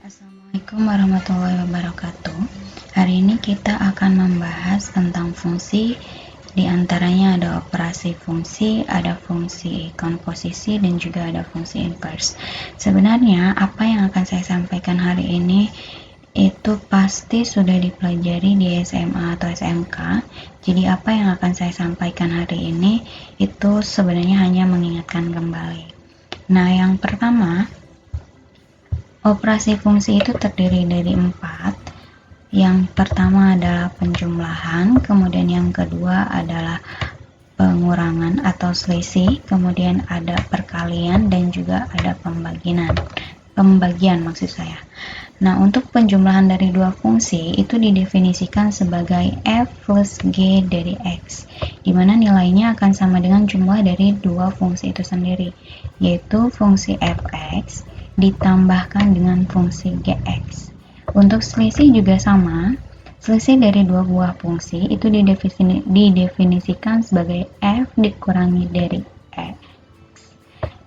Assalamualaikum warahmatullahi wabarakatuh. Hari ini kita akan membahas tentang fungsi. Di antaranya ada operasi fungsi, ada fungsi komposisi, dan juga ada fungsi inverse. Sebenarnya apa yang akan saya sampaikan hari ini itu pasti sudah dipelajari di SMA atau SMK. Jadi apa yang akan saya sampaikan hari ini itu sebenarnya hanya mengingatkan kembali. Nah, yang pertama, operasi fungsi itu terdiri dari 4. Yang pertama adalah penjumlahan, kemudian yang kedua adalah pengurangan atau selisih, kemudian ada perkalian, dan juga ada pembagian maksud saya. Nah, untuk penjumlahan dari dua fungsi itu didefinisikan sebagai f plus g dari x, di mana nilainya akan sama dengan jumlah dari dua fungsi itu sendiri, yaitu fungsi fx ditambahkan dengan fungsi gx. Untuk selisih juga sama, selisih dari dua buah fungsi itu didefinisikan sebagai f dikurangi dari x.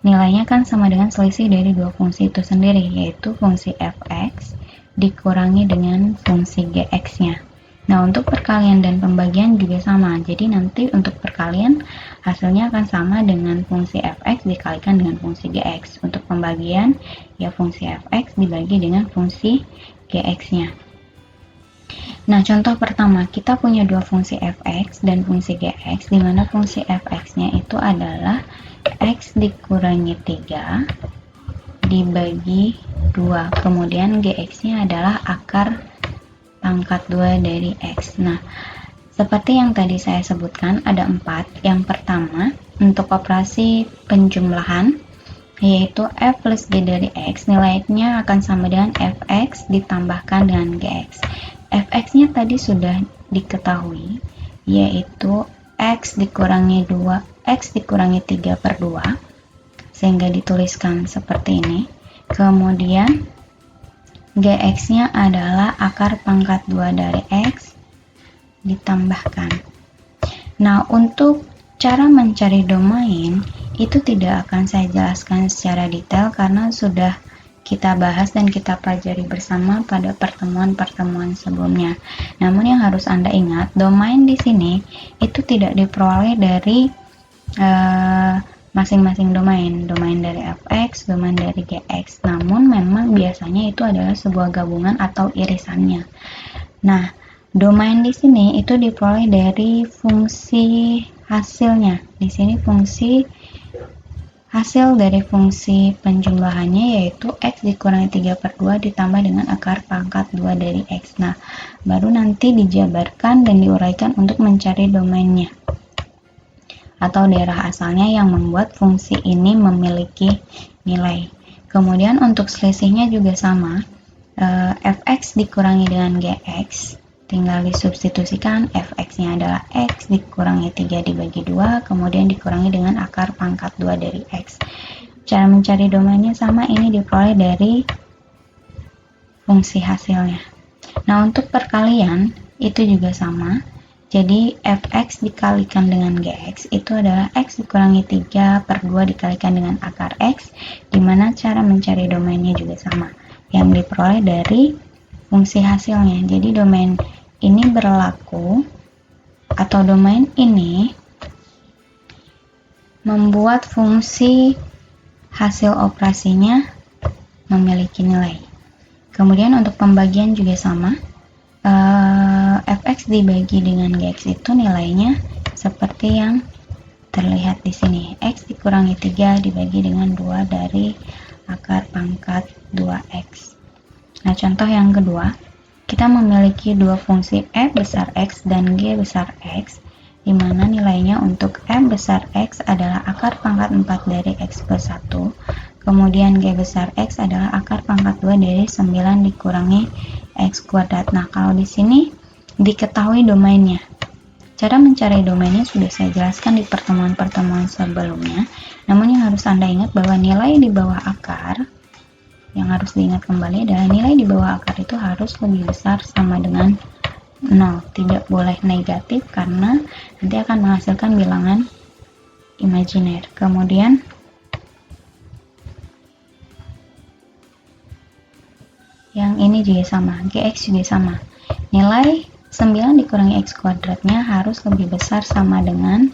Nilainya kan sama dengan selisih dari dua fungsi itu sendiri, yaitu fungsi fx dikurangi dengan fungsi gx-nya. Nah, untuk perkalian dan pembagian juga sama. Jadi nanti untuk perkalian hasilnya akan sama dengan fungsi fx dikalikan dengan fungsi gx. Untuk pembagian ya fungsi fx dibagi dengan fungsi gx-nya. Nah, contoh pertama, kita punya dua fungsi fx dan fungsi gx, di mana fungsi fx-nya itu adalah x dikurangi 3 dibagi 2, kemudian gx-nya adalah akar pangkat 2 dari x. Nah, seperti yang tadi saya sebutkan, ada 4. Yang pertama, untuk operasi penjumlahan, yaitu f plus g dari x, nilainya akan sama dengan fx ditambahkan dengan gx. Fx-nya tadi sudah diketahui, yaitu x dikurangi 3 per 2, sehingga dituliskan seperti ini. Kemudian gx-nya adalah akar pangkat 2 dari x ditambahkan. Nah, untuk cara mencari domain itu tidak akan saya jelaskan secara detail karena sudah kita bahas dan kita pelajari bersama pada pertemuan-pertemuan sebelumnya. Namun yang harus Anda ingat, domain di sini itu tidak diperoleh dari masing-masing domain dari fx, domain dari gx, namun memang biasanya itu adalah sebuah gabungan atau irisannya. Nah, domain di sini itu diperoleh dari fungsi hasilnya. Di sini fungsi hasil dari fungsi penjumlahannya yaitu x dikurangi 3 per 2 ditambah dengan akar pangkat 2 dari x. Nah, baru nanti dijabarkan dan diuraikan untuk mencari domainnya atau daerah asalnya yang membuat fungsi ini memiliki nilai. Kemudian untuk selisihnya juga sama, fx dikurangi dengan gx, tinggal disubstitusikan, fx-nya adalah x dikurangi 3 dibagi 2, kemudian dikurangi dengan akar pangkat 2 dari x. Cara mencari domainnya sama, ini diperoleh dari fungsi hasilnya. Nah, untuk perkalian itu juga sama. Jadi fx dikalikan dengan gx itu adalah x dikurangi 3 per 2 dikalikan dengan akar x, dimana cara mencari domainnya juga sama, yang diperoleh dari fungsi hasilnya. Jadi domain ini berlaku atau domain ini membuat fungsi hasil operasinya memiliki nilai. Kemudian untuk pembagian juga sama. Fx dibagi dengan gx itu nilainya seperti yang terlihat di sini. X dikurangi 3 dibagi dengan 2 dari akar pangkat 2x. Nah, contoh yang kedua, kita memiliki dua fungsi f besar x dan g besar x, di mana nilainya untuk f besar x adalah akar pangkat 4 dari x plus 1, kemudian g besar x adalah akar pangkat 2 dari 9 dikurangi x kuadrat. Nah, kalau di sini diketahui domainnya. Cara mencari domainnya sudah saya jelaskan di pertemuan-pertemuan sebelumnya. Namun yang harus Anda ingat bahwa nilai di bawah akar, yang harus diingat kembali adalah nilai di bawah akar itu harus lebih besar sama dengan 0. Tidak boleh negatif karena nanti akan menghasilkan bilangan imajiner. Kemudian Yang ini juga sama, Gx juga sama. Nilai 9 dikurangi X kuadratnya harus lebih besar sama dengan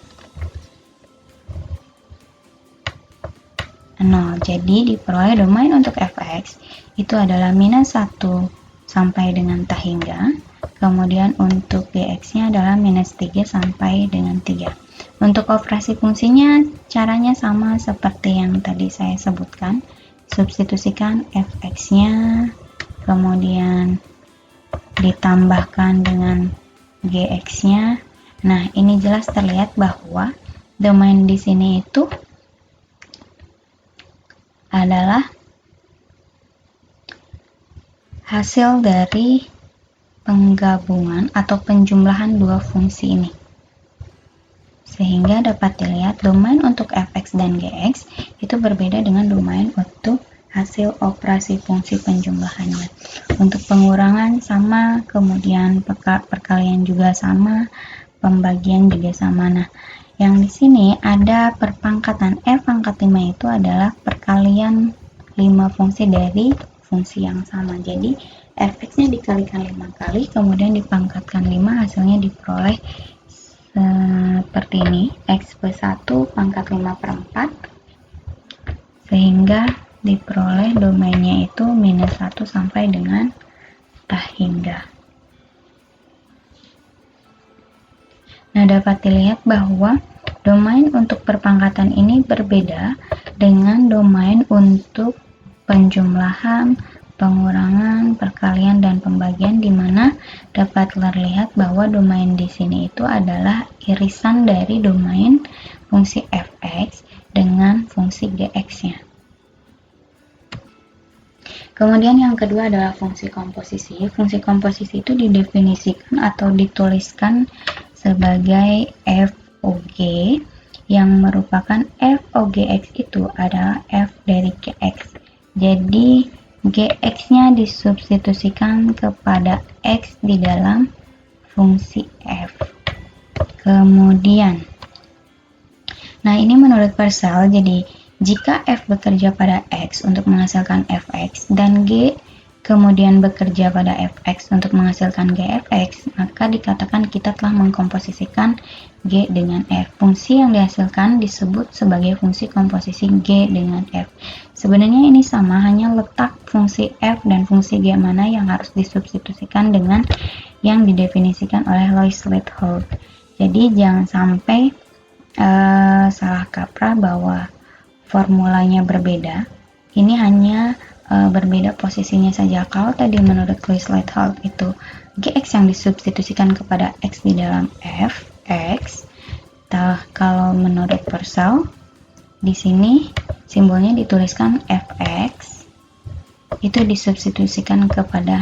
0. Jadi diperoleh domain untuk fx itu adalah minus 1 sampai dengan tak hingga. Kemudian untuk gx-nya adalah minus 3 sampai dengan 3. Untuk operasi fungsinya caranya sama seperti yang tadi saya sebutkan. Substitusikan fx-nya, kemudian ditambahkan dengan gx-nya. Nah, ini jelas terlihat bahwa domain di sini itu adalah hasil dari penggabungan atau penjumlahan dua fungsi ini. Sehingga dapat dilihat domain untuk fx dan gx itu berbeda dengan domain untuk hasil operasi fungsi penjumlahannya. Untuk pengurangan sama, kemudian perkalian juga sama, pembagian juga sama. Nah, yang di sini ada perpangkatan f pangkat 5 itu adalah perkalian 5 fungsi dari fungsi yang sama. Jadi fx-nya dikalikan 5 kali, kemudian dipangkatkan 5, hasilnya diperoleh seperti ini, x plus 1 pangkat 5 per 4, sehingga diperoleh domainnya itu minus 1 sampai dengan tak hingga. Nah, dapat dilihat bahwa domain untuk perpangkatan ini berbeda dengan domain untuk penjumlahan, pengurangan, perkalian, dan pembagian, di mana dapat terlihat bahwa domain di sini itu adalah irisan dari domain fungsi fx dengan fungsi gx-nya. Kemudian yang kedua adalah fungsi komposisi. Fungsi komposisi itu didefinisikan atau dituliskan sebagai FOG, yang merupakan FOGX itu adalah F dari GX. Jadi GX-nya disubstitusikan kepada X di dalam fungsi F. Kemudian, nah ini menurut Purcell, jadi jika F bekerja pada X untuk menghasilkan Fx dan G kemudian bekerja pada fx untuk menghasilkan gfx, maka dikatakan kita telah mengkomposisikan G dengan F. Fungsi yang dihasilkan disebut sebagai fungsi komposisi G dengan F. Sebenarnya ini sama, hanya letak fungsi F dan fungsi G mana yang harus disubstitusikan dengan yang didefinisikan oleh Lois-Lethout. Jadi jangan sampai salah kaprah bahwa formulanya berbeda. Ini hanya berbeda posisinya saja. Kalau tadi menurut Lois-Lethout itu Gx yang disubstitusikan kepada X di dalam Fx, kalau menurut Purcell di sini simbolnya dituliskan Fx itu disubstitusikan kepada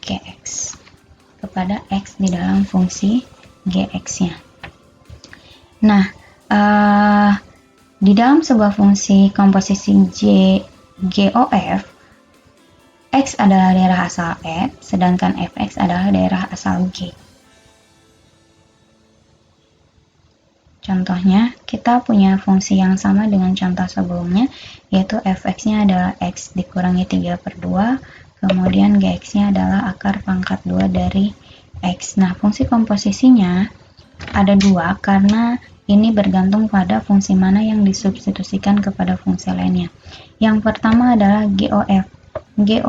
Gx, kepada X di dalam fungsi Gx-nya. Nah, di dalam sebuah fungsi komposisi GOF, X adalah daerah asal F, sedangkan Fx adalah daerah asal G. Contohnya, kita punya fungsi yang sama dengan contoh sebelumnya, yaitu Fx-nya adalah X dikurangi 3/2, kemudian Gx-nya adalah akar pangkat 2 dari X. Nah, fungsi komposisinya ada dua, karena ini bergantung pada fungsi mana yang disubstitusikan kepada fungsi lainnya. Yang pertama adalah GOF. G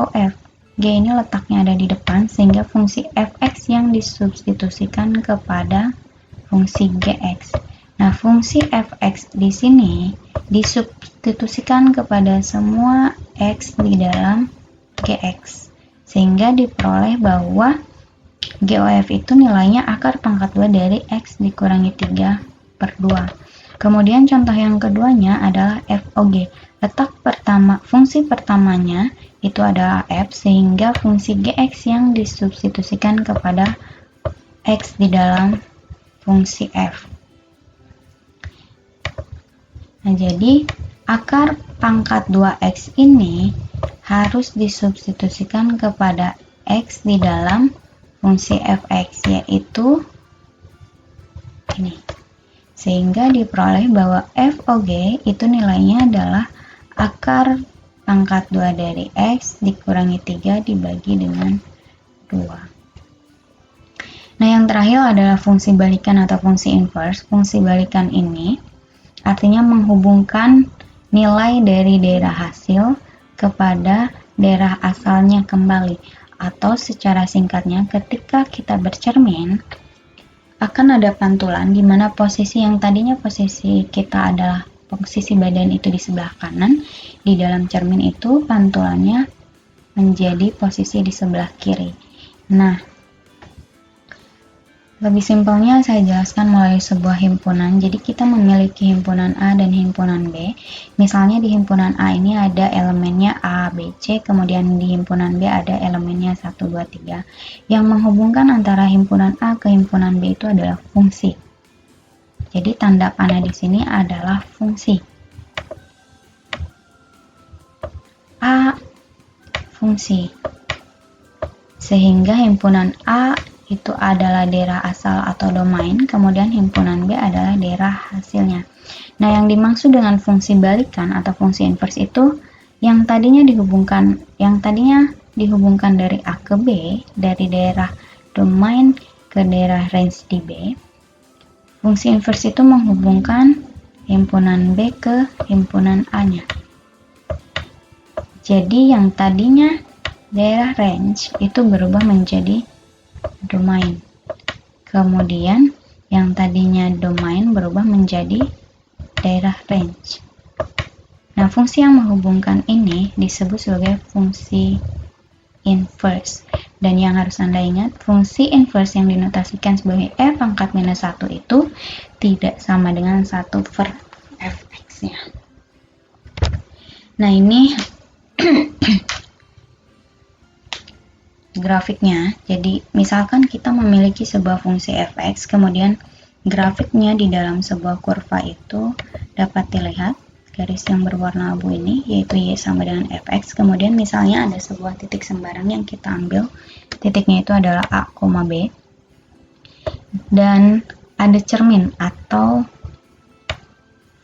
ini letaknya ada di depan, sehingga fungsi Fx yang disubstitusikan kepada fungsi Gx. Nah, fungsi Fx di sini disubstitusikan kepada semua X di dalam Gx, sehingga diperoleh bahwa GOF itu nilainya akar pangkat 2 dari X dikurangi 3/2. Kemudian contoh yang keduanya adalah FOG. Letak pertama, fungsi pertamanya itu adalah F, sehingga fungsi Gx yang disubstitusikan kepada X di dalam fungsi F. Nah, jadi akar pangkat 2X ini harus disubstitusikan kepada X di dalam fungsi Fx, yaitu ini. Sehingga diperoleh bahwa FOG itu nilainya adalah akar pangkat 2 dari X dikurangi 3 dibagi dengan 2. Nah, yang terakhir adalah fungsi balikan atau fungsi inverse. Fungsi balikan ini artinya menghubungkan nilai dari daerah hasil kepada daerah asalnya kembali, atau secara singkatnya ketika kita bercermin akan ada pantulan di mana posisi yang tadinya posisi kita adalah posisi badan itu di sebelah kanan, di dalam cermin itu pantulannya menjadi posisi di sebelah kiri. Nah, lebih simpelnya saya jelaskan melalui sebuah himpunan. Jadi kita memiliki himpunan A dan himpunan B. Misalnya di himpunan A ini ada elemennya A, B, C, kemudian di himpunan B ada elemennya 1, 2, 3. Yang menghubungkan antara himpunan A ke himpunan B itu adalah fungsi. Jadi tanda panah di sini adalah fungsi. A fungsi. Sehingga himpunan A itu adalah daerah asal atau domain, kemudian himpunan B adalah daerah hasilnya. Nah, yang dimaksud dengan fungsi balikan atau fungsi inverse itu yang tadinya dihubungkan dari A ke B, dari daerah domain ke daerah range di B. Fungsi inverse itu menghubungkan himpunan B ke himpunan A-nya. Jadi yang tadinya daerah range itu berubah menjadi domain. Kemudian yang tadinya domain berubah menjadi daerah range. Nah, fungsi yang menghubungkan ini disebut sebagai fungsi inverse. Dan yang harus Anda ingat, fungsi inverse yang dinotasikan sebagai f pangkat minus 1 itu tidak sama dengan 1 per fx-nya. Nah, ini grafiknya. Jadi misalkan kita memiliki sebuah fungsi fx, kemudian grafiknya di dalam sebuah kurva itu dapat dilihat garis yang berwarna abu ini, yaitu y sama dengan fx. Kemudian misalnya ada sebuah titik sembarang yang kita ambil, titiknya itu adalah a, b, dan ada cermin atau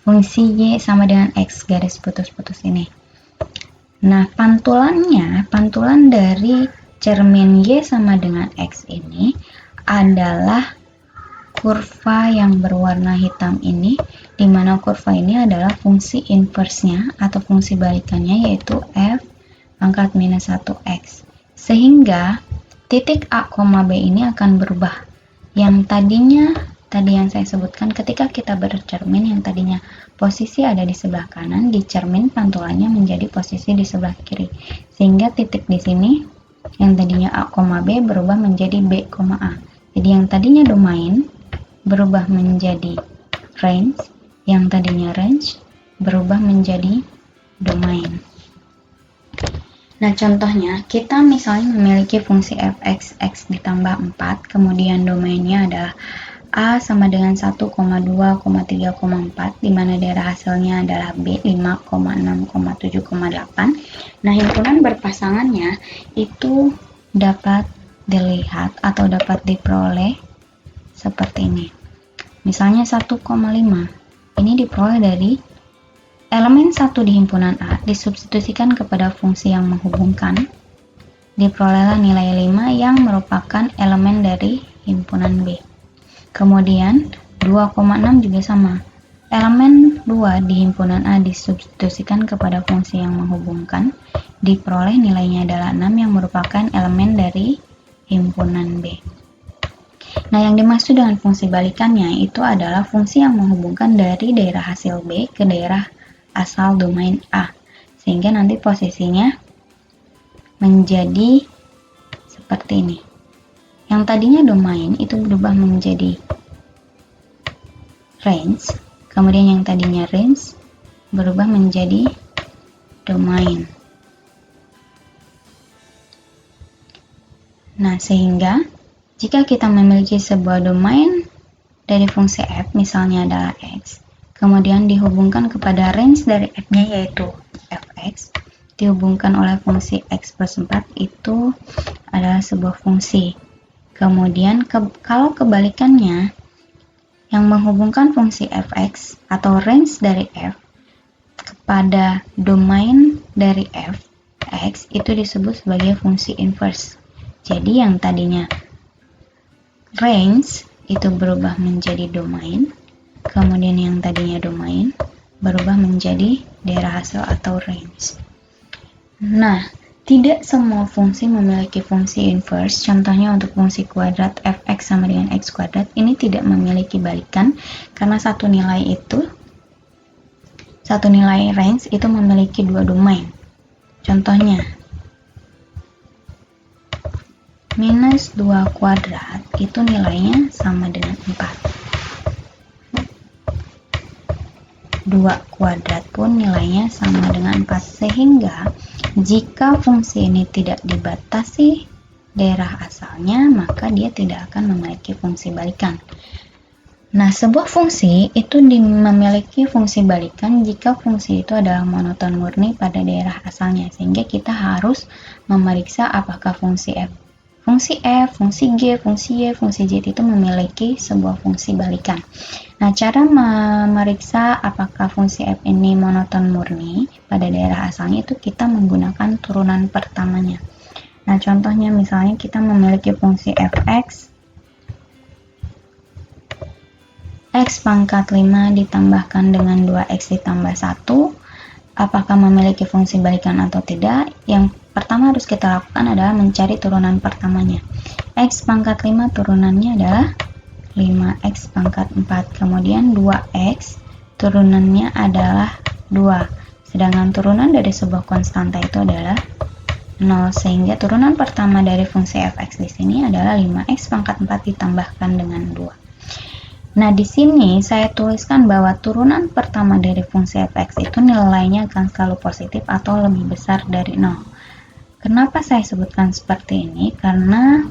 fungsi y sama dengan x, garis putus-putus ini. Nah, pantulan dari cermin Y sama dengan X ini adalah kurva yang berwarna hitam ini, di mana kurva ini adalah fungsi inverse-nya atau fungsi balikannya, yaitu f pangkat minus 1x. Sehingga titik A, B ini akan berubah. Yang tadi yang saya sebutkan, ketika kita bercermin yang tadinya posisi ada di sebelah kanan, di cermin pantulannya menjadi posisi di sebelah kiri. Sehingga titik di sini yang tadinya A, B berubah menjadi B, A. Jadi yang tadinya domain berubah menjadi range, yang tadinya range berubah menjadi domain. Nah, contohnya kita misalnya memiliki fungsi fx, x ditambah 4, kemudian domainnya adalah A sama dengan 1,2, 3,4, di mana daerah hasilnya adalah B 5,6, 7,8. Nah, himpunan berpasangannya itu dapat dilihat atau dapat diperoleh seperti ini. Misalnya 1,5. Ini diperoleh dari elemen 1 di himpunan A disubstitusikan kepada fungsi yang menghubungkan. Diperolehlah nilai 5 yang merupakan elemen dari himpunan B. Kemudian 2,6 juga sama. Elemen 2 di himpunan A disubstitusikan kepada fungsi yang menghubungkan. Diperoleh nilainya adalah 6 yang merupakan elemen dari himpunan B. Nah, yang dimaksud dengan fungsi balikannya itu adalah fungsi yang menghubungkan dari daerah hasil B ke daerah asal domain A. Sehingga nanti posisinya menjadi seperti ini. Yang tadinya domain itu berubah menjadi range, kemudian yang tadinya range berubah menjadi domain. Nah, sehingga jika kita memiliki sebuah domain dari fungsi f, misalnya adalah x, kemudian dihubungkan kepada range dari f-nya yaitu fx, dihubungkan oleh fungsi x plus 4, itu adalah sebuah fungsi. Kemudian kalau kebalikannya, yang menghubungkan fungsi fx atau range dari f pada domain dari f, x itu disebut sebagai fungsi inverse. Jadi yang tadinya range itu berubah menjadi domain, kemudian yang tadinya domain berubah menjadi daerah hasil atau range. Nah, tidak semua fungsi memiliki fungsi inverse. Contohnya untuk fungsi kuadrat fx sama dengan x kuadrat ini tidak memiliki balikan karena satu nilai range itu memiliki dua domain. Contohnya minus 2 kuadrat itu nilainya sama dengan 4. 2 kuadrat pun nilainya sama dengan 4, sehingga jika fungsi ini tidak dibatasi daerah asalnya, maka dia tidak akan memiliki fungsi balikan. Nah, sebuah fungsi itu memiliki fungsi balikan jika fungsi itu adalah monoton murni pada daerah asalnya, sehingga kita harus memeriksa apakah fungsi f, fungsi g, fungsi y, fungsi z itu memiliki sebuah fungsi balikan. Nah, cara memeriksa apakah fungsi f ini monoton murni pada daerah asalnya itu kita menggunakan turunan pertamanya. Nah, contohnya misalnya kita memiliki fungsi fx, x pangkat 5 ditambahkan dengan 2x ditambah 1, apakah memiliki fungsi balikan atau tidak? Yang pertama harus kita lakukan adalah mencari turunan pertamanya. X pangkat 5 turunannya adalah 5x pangkat 4, kemudian 2x turunannya adalah 2, sedangkan turunan dari sebuah konstanta itu adalah 0, sehingga turunan pertama dari fungsi fx di sini adalah 5x pangkat 4 ditambahkan dengan 2. Nah, di sini saya tuliskan bahwa turunan pertama dari fungsi fx itu nilainya akan selalu positif atau lebih besar dari 0. Kenapa saya sebutkan seperti ini? Karena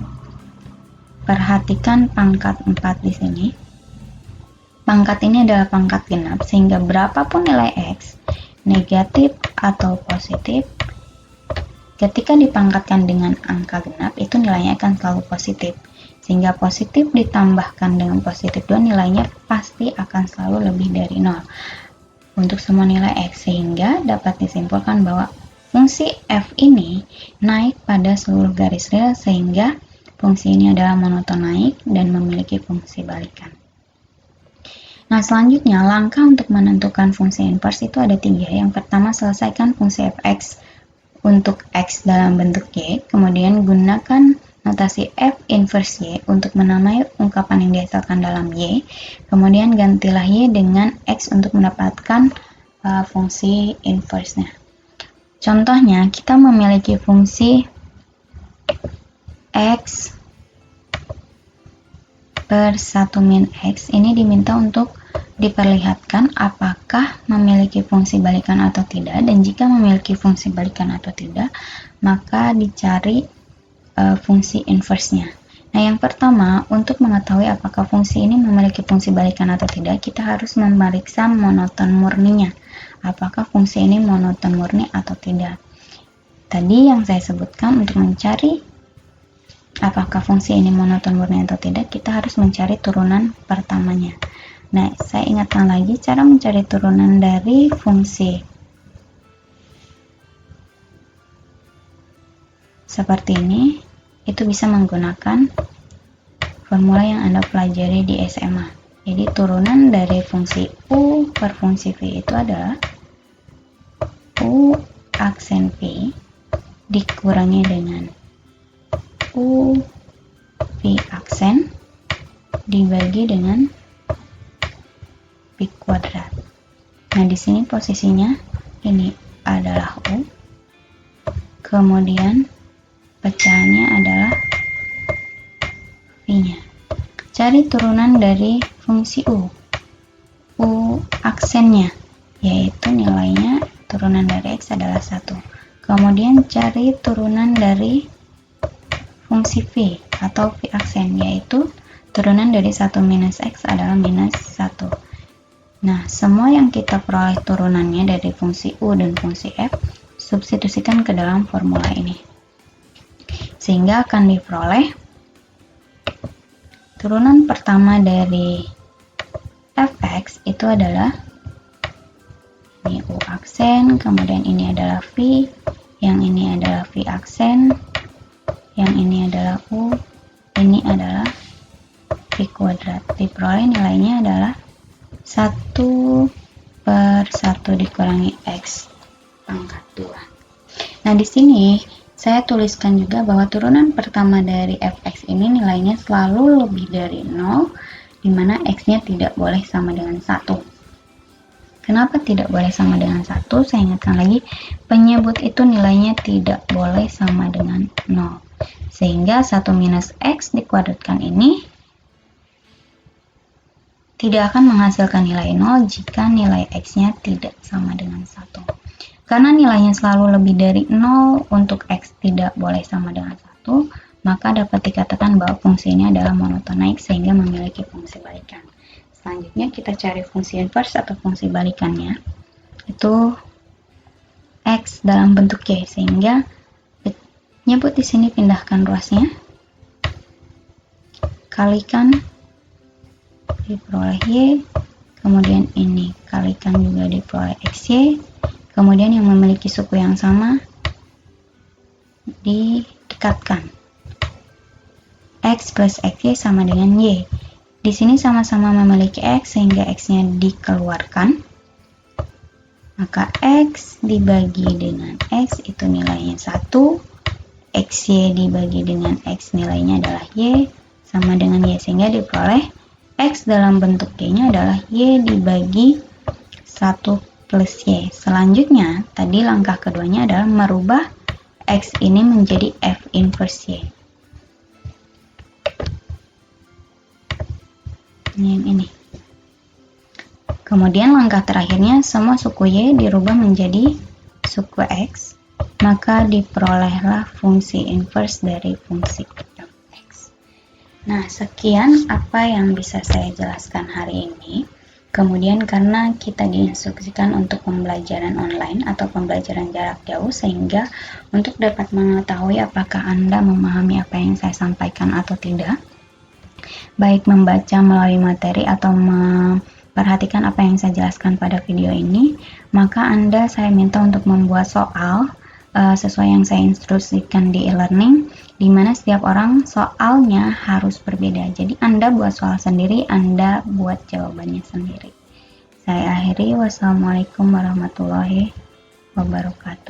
perhatikan pangkat 4 di sini. Pangkat ini adalah pangkat genap, sehingga berapapun nilai x, negatif atau positif, ketika dipangkatkan dengan angka genap, itu nilainya akan selalu positif. Sehingga positif ditambahkan dengan positif 2, nilainya pasti akan selalu lebih dari 0 untuk semua nilai x, sehingga dapat disimpulkan bahwa fungsi f ini naik pada seluruh garis real, sehingga fungsi ini adalah monoton naik dan memiliki fungsi balikan. Nah, selanjutnya langkah untuk menentukan fungsi inverse itu ada 3. Yang pertama, selesaikan fungsi fx untuk x dalam bentuk y, kemudian gunakan notasi f inverse y untuk menamai ungkapan yang dihasilkan dalam y, kemudian gantilah y dengan x untuk mendapatkan fungsi inverse-nya. Contohnya, kita memiliki fungsi x per 1 min x, ini diminta untuk diperlihatkan apakah memiliki fungsi balikan atau tidak, dan jika memiliki fungsi balikan atau tidak, maka dicari fungsi inverse-nya. Nah, yang pertama, untuk mengetahui apakah fungsi ini memiliki fungsi balikan atau tidak, kita harus memeriksa monoton murninya. Apakah fungsi ini monoton murni atau tidak. Tadi yang saya sebutkan, untuk mencari apakah fungsi ini monoton murni atau tidak, kita harus mencari turunan pertamanya. Nah, saya ingatkan lagi cara mencari turunan dari fungsi seperti ini, itu bisa menggunakan formula yang Anda pelajari di SMA. Jadi turunan dari fungsi U per fungsi V itu adalah U aksen V dikurangi dengan U V aksen dibagi dengan V kuadrat. Nah, di sini posisinya ini adalah U, kemudian pecahannya adalah V-nya. Cari turunan dari fungsi U aksennya, yaitu nilainya turunan dari X adalah 1. Kemudian cari turunan dari fungsi V atau V aksen, yaitu turunan dari 1 minus X adalah minus 1. Nah, semua yang kita peroleh turunannya dari fungsi U dan fungsi F, substitusikan ke dalam formula ini. Sehingga akan diperoleh turunan pertama dari fx itu adalah Ini U aksen, kemudian ini adalah V, yang ini adalah V aksen, yang ini adalah U, ini adalah V kuadrat. Diperoleh nilainya adalah 1/1 dikurangi X pangkat 2. Nah, di sini saya tuliskan juga bahwa turunan pertama dari fx ini nilainya selalu lebih dari 0, di mana x-nya tidak boleh sama dengan 1. Kenapa tidak boleh sama dengan 1? Saya ingatkan lagi, penyebut itu nilainya tidak boleh sama dengan 0. Sehingga 1 minus x dikuadratkan ini tidak akan menghasilkan nilai 0 jika nilai x-nya tidak sama dengan 1. Karena nilainya selalu lebih dari 0 untuk x tidak boleh sama dengan 1, maka dapat dikatakan bahwa fungsi ini adalah monotonik sehingga memiliki fungsi balikan. Selanjutnya kita cari fungsi inverse atau fungsi balikannya, itu x dalam bentuk y, sehingga nyebut di sini pindahkan ruasnya, kalikan diperoleh y, kemudian ini kalikan juga diperoleh xy, kemudian yang memiliki suku yang sama didekatkan, x plus xy sama dengan y. Di sini sama-sama memiliki x sehingga x-nya dikeluarkan. Maka x dibagi dengan x itu nilainya 1. Xy dibagi dengan x nilainya adalah y sama dengan y, sehingga diperoleh x dalam bentuk y-nya adalah y dibagi 1 plus y. Selanjutnya, tadi langkah keduanya adalah merubah x ini menjadi f inverse y. Ini. Kemudian langkah terakhirnya semua suku y dirubah menjadi suku x, maka diperolehlah fungsi inverse dari fungsi fx. Nah, sekian apa yang bisa saya jelaskan hari ini. Kemudian karena kita diinstruksikan untuk pembelajaran online atau pembelajaran jarak jauh, sehingga untuk dapat mengetahui apakah Anda memahami apa yang saya sampaikan atau tidak, baik membaca melalui materi atau memperhatikan apa yang saya jelaskan pada video ini, maka saya minta untuk membuat soal sesuai yang saya instruksikan di e-learning, di mana setiap orang soalnya harus berbeda. Jadi Anda buat soal sendiri, Anda buat jawabannya sendiri. Saya akhiri, wassalamualaikum warahmatullahi wabarakatuh.